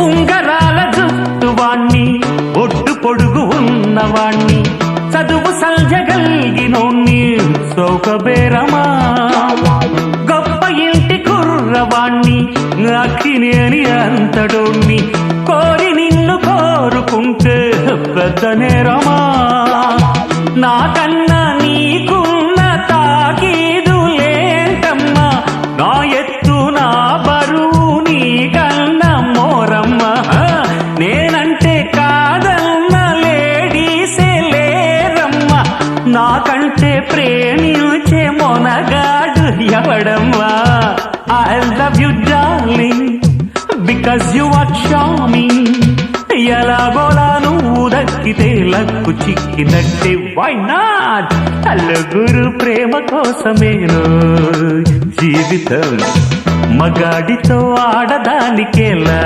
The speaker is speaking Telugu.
ఉంగరాల జుట్టు వాణ్ణి, ఒడ్డు పొడుగు ఉన్నవాణ్ణి, చదువు సంజగల్గినోణ్ణి, సౌకబేరమా గొప్ప ఇంటి కుర్రవాణ్ణి, అక్కినేని అంతడోణ్ణి, కోరి నిన్ను కోరుకుంటే పెద్ద నేరమా? నాకన్నా నీకున్న తాకీదులేంటమ్మా, నా ఎత్తు నా బరువు నీకన్నా మోరమ్మా, నేనంటే కాదన్న లేడీసే లేరమ్మా, నాకంటే ప్రేమించే Monagadu ఎవడమ్మా? I love you darling because you are charming, ఎలాగోలా నువ్వు దక్కితే లక్కు చిక్కినట్టే, why not? నలుగురు ప్రేమ కోసమేను జీవితం, మగాడితో ఆడదానికేలా